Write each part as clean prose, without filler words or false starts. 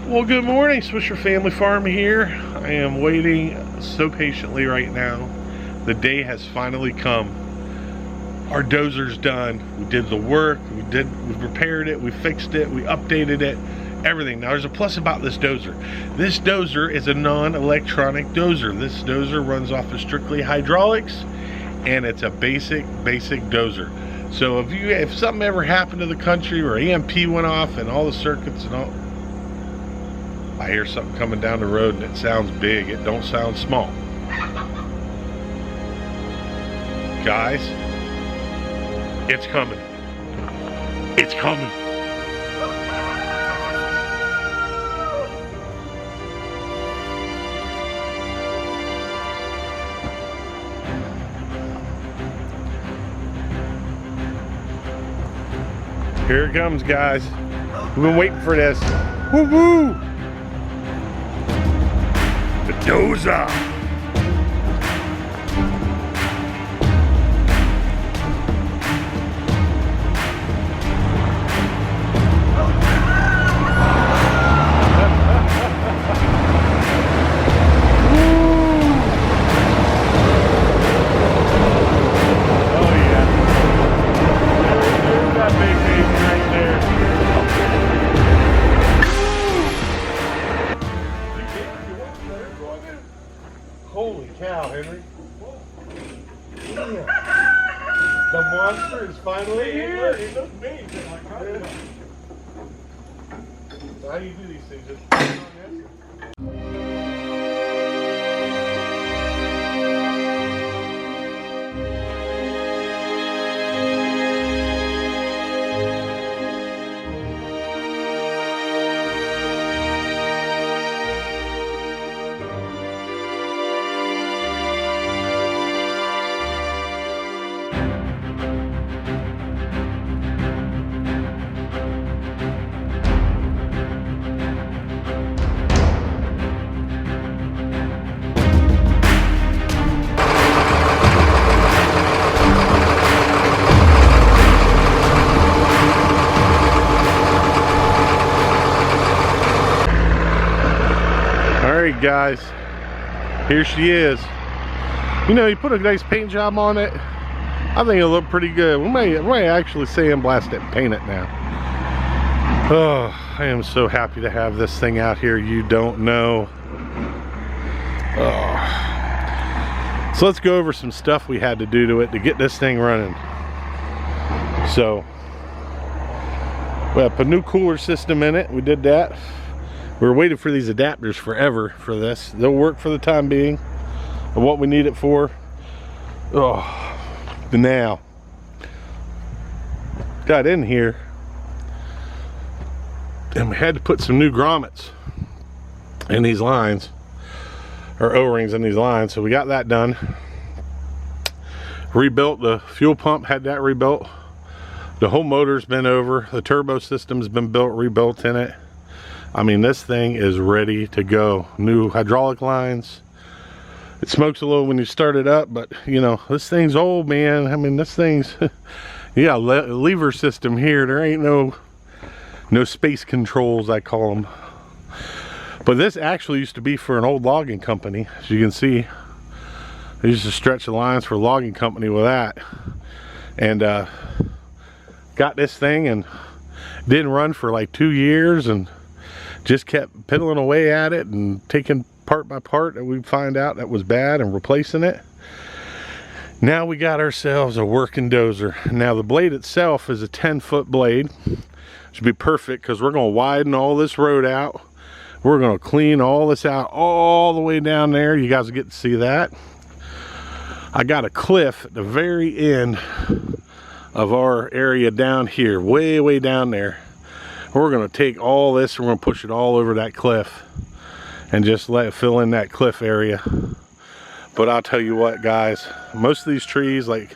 Well, good morning, Swisher Family Farm here. I am waiting so patiently right now. The day has finally come. Our dozer's done. We did the work, we repaired it, we fixed it, we updated it, everything. Now there's a plus about this dozer. This dozer is a non-electronic dozer. This dozer runs off of strictly hydraulics, and it's a basic dozer. So if something ever happened to the country where EMP went off and all the circuits and all, I hear something coming down the road and it sounds big. It don't sound small. Guys, it's coming. It's coming. Here it comes, guys. We've been waiting for this. Woo-woo! The dozer. Holy cow, Henry. Yeah. The monster is finally here. He looked big. So how do you do these things? Just put it on this? Alright guys, here she is. You know, you put a nice paint job on it, I think it'll look pretty good. We may actually sandblast it and paint it now. Oh, I am so happy to have this thing out here. You don't know. Oh. So let's go over some stuff we had to do to it to get this thing running. So we have a new cooler system in it. We did that. We were waiting for these adapters forever for this. They'll work for the time being of what we need it for. Oh, but now got in here and we had to put some new grommets in these lines, or O-rings in these lines. So we got that done. Rebuilt the fuel pump, had that rebuilt. The whole motor's been over. The turbo system's been rebuilt in it. I mean, this thing is ready to go. New hydraulic lines. It smokes a little when you start it up, but you know, this thing's old, man. I mean, this thing's, yeah, lever system here. There ain't no space controls, I call them. But this actually used to be for an old logging company. As you can see, they used to stretch the lines for a logging company with that. And got this thing and didn't run for like 2 years, and just kept piddling away at it and taking part by part that we find out that was bad and replacing it. Now we got ourselves a working dozer. Now the blade itself is a 10-foot blade. Should be perfect because we're going to widen all this road out. We're going to clean all this out all the way down there. You guys get to see that. I got a cliff at the very end of our area down here, way down there. We're going to take all this and we're going to push it all over that cliff and just let it fill in that cliff area. But I'll tell you what, guys, most of these trees, like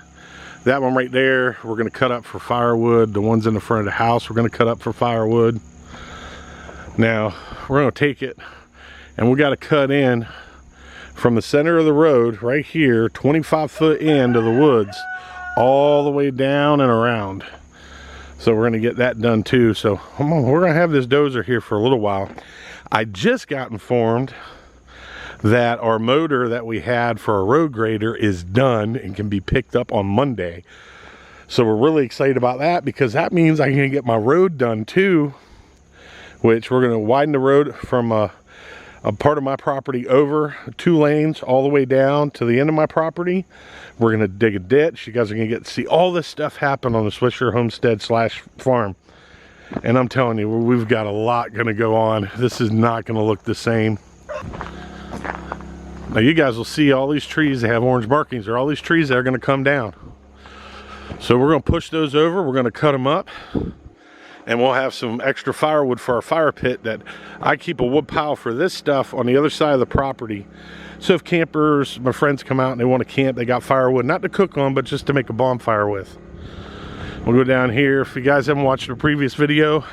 that one right there, we're going to cut up for firewood. The ones in the front of the house, we're going to cut up for firewood. Now we're going to take it and we got to cut in from the center of the road right here, 25-foot into the woods, all the way down and around. So we're going to get that done too. So we're going to have this dozer here for a little while. I just got informed that our motor that we had for our road grader is done and can be picked up on Monday. So we're really excited about that, because that means I can get my road done too, which we're going to widen the road from a part of my property over 2 lanes all the way down to the end of my property. We're going to dig a ditch. You guys are going to get to see all this stuff happen on the Swisher Homestead / farm. And I'm telling you, we've got a lot going to go on. This is not going to look the same. Now you guys will see all these trees that have orange markings, or all these trees that are going to come down. So we're going to push those over, we're going to cut them up, and we'll have some extra firewood for our fire pit. That I keep a wood pile for this stuff on the other side of the property. So if campers, my friends come out and they want to camp, they got firewood, not to cook on, but just to make a bonfire with. We'll go down here. If you guys haven't watched a previous video,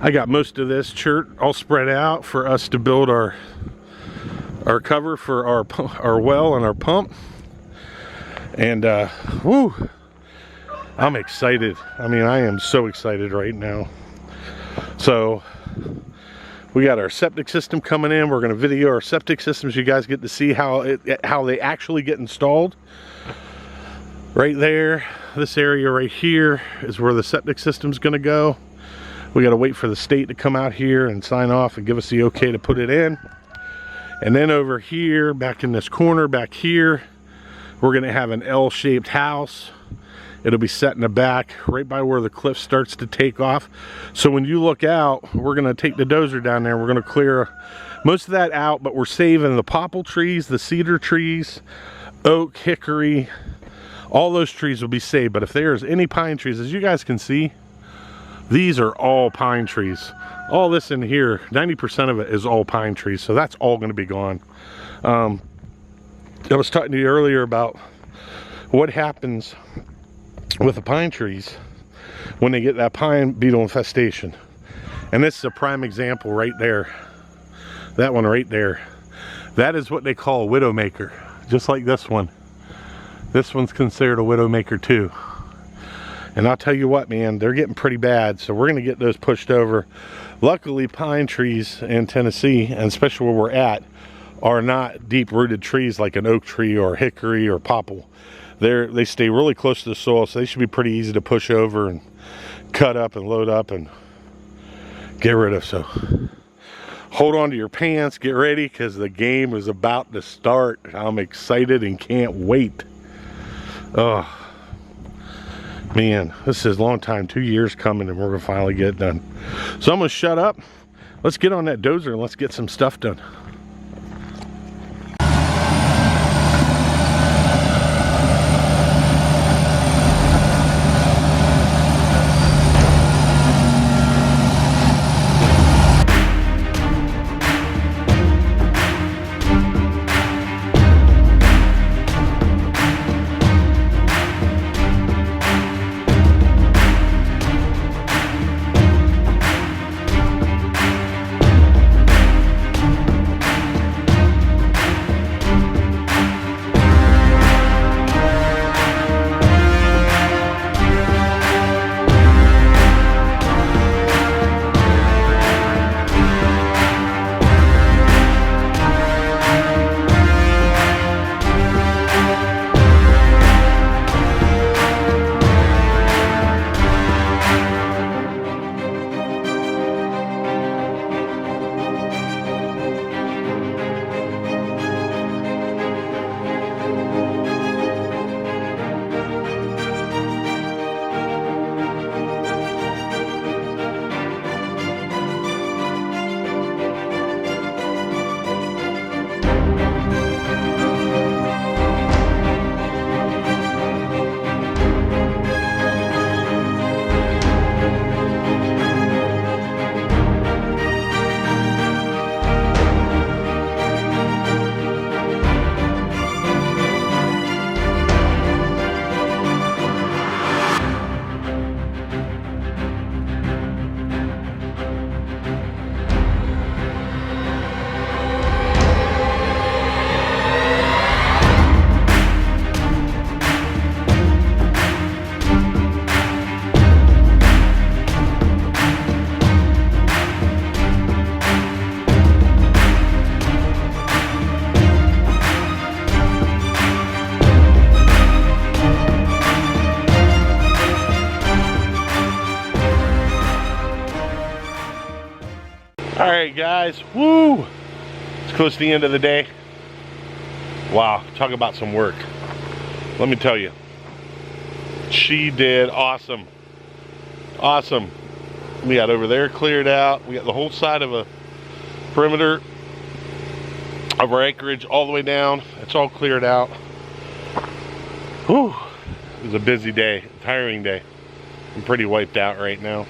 I got most of this chert all spread out for us to build our cover for our well and our pump. And whoo, I'm excited. I mean, I am so excited right now. So we got our septic system coming in. We're going to video our septic systems. You guys get to see how they actually get installed. Right there, this area right here is where the septic system's going to go. We got to wait for the state to come out here and sign off and give us the okay to put it in. And then over here, back in this corner back here, we're going to have an L-shaped house. It'll be set in the back right by where the cliff starts to take off. So when you look out, we're going to take the dozer down there. We're going to clear most of that out, but we're saving the popple trees, the cedar trees, oak, hickory. All those trees will be saved. But if there's any pine trees, as you guys can see, these are all pine trees. All this in here, 90% of it is all pine trees. So that's all going to be gone. I was talking to you earlier about what happens with the pine trees when they get that pine beetle infestation. And this is a prime example right there. That one right there. That is what they call a widowmaker. Just like this one. This one's considered a widowmaker too. And I'll tell you what, man, they're getting pretty bad. So we're going to get those pushed over. Luckily, pine trees in Tennessee, and especially where we're at, are not deep-rooted trees like an oak tree or hickory or popple. They stay really close to the soil, so they should be pretty easy to push over and cut up and load up and get rid of. So hold on to your pants, get ready, because the game is about to start. I'm excited and can't wait. Oh man, this is a long time, 2 years coming, and we're gonna finally get it done. So I'm gonna shut up. Let's get on that dozer and let's get some stuff done. All right, guys. Woo! It's close to the end of the day. Wow, talk about some work. Let me tell you, she did awesome. Awesome. We got over there cleared out. We got the whole side of a perimeter of our acreage all the way down. It's all cleared out. Whew. It was a busy day, tiring day. I'm pretty wiped out right now.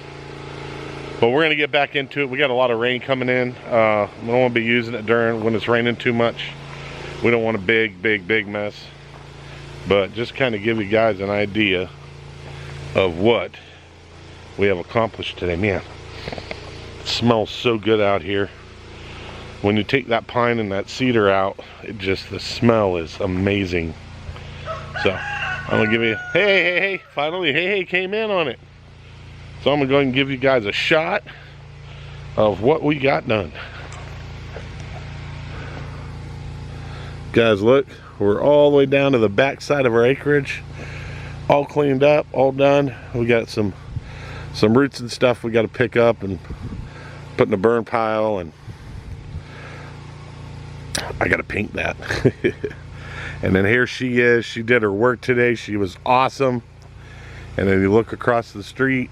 But we're gonna get back into it. We got a lot of rain coming in. We don't want to be using it during when it's raining too much. We don't want a big mess. But just kind of give you guys an idea of what we have accomplished today. Man, it smells so good out here. When you take that pine and that cedar out, the smell is amazing. So I'm gonna give you, hey, finally, hey, came in on it. So I'm gonna go ahead and give you guys a shot of what we got done. Guys, look, we're all the way down to the back side of our acreage, all cleaned up, all done. We got some roots and stuff we got to pick up and put in a burn pile, and I got to paint that. And then here she is. She did her work today. She was awesome. And then you look across the street,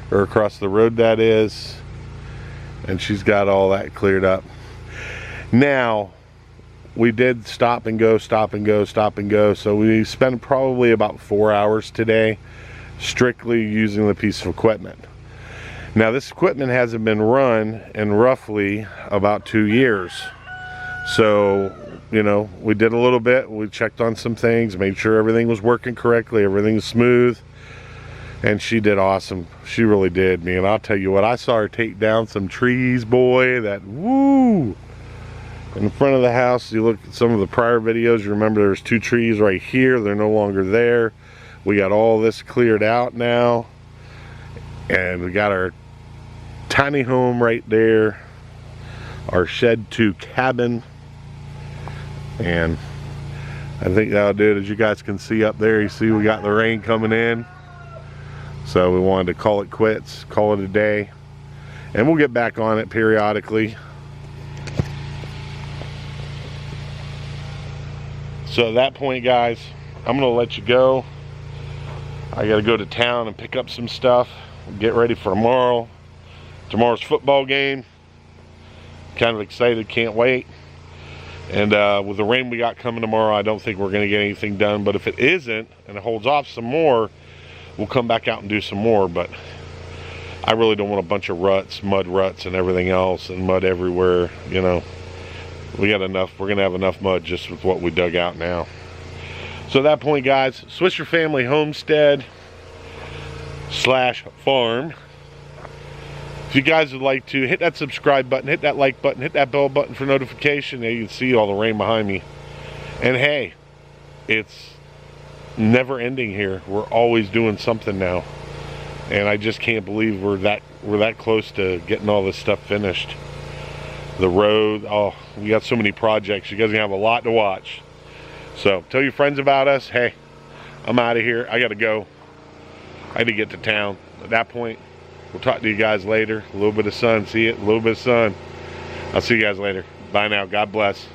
or across the road that is, and she's got all that cleared up. Now, we did stop and go. So we spent probably about 4 hours today strictly using the piece of equipment. Now, this equipment hasn't been run in roughly about 2 years. So, you know, we did a little bit. We checked on some things, made sure everything was working correctly, everything was smooth. And she did awesome. She really did, man. I'll tell you what, I saw her take down some trees, boy, that woo! In front of the house, you look at some of the prior videos, you remember there's 2 trees right here. They're no longer there. We got all this cleared out now. And we got our tiny home right there. Our shed 2 cabin. And I think that'll do it. As you guys can see up there, you see we got the rain coming in. So we wanted to call it quits, call it a day. And we'll get back on it periodically. So at that point, guys, I'm gonna let you go. I gotta go to town and pick up some stuff, get ready for tomorrow. Tomorrow's football game. Kind of excited, can't wait. And with the rain we got coming tomorrow, I don't think we're gonna get anything done. But if it isn't, and it holds off some more, we'll come back out and do some more. But I really don't want a bunch of ruts, mud ruts and everything else, and mud everywhere, you know. We got enough. We're gonna have enough mud just with what we dug out now. So at that point, guys, Swisher Family Homestead / farm. If you guys would like to, hit that subscribe button, hit that like button, hit that bell button for notification. There you can see all the rain behind me. And hey, it's never ending here. We're always doing something now. And I just can't believe we're that close to getting all this stuff finished. The road, oh, we got so many projects. You guys are gonna have a lot to watch. So tell your friends about us. Hey, I'm out of here. I gotta go. I had to get to town. At that point, we'll talk to you guys later. A little bit of sun. See it? A little bit of sun. I'll see you guys later. Bye now. God bless.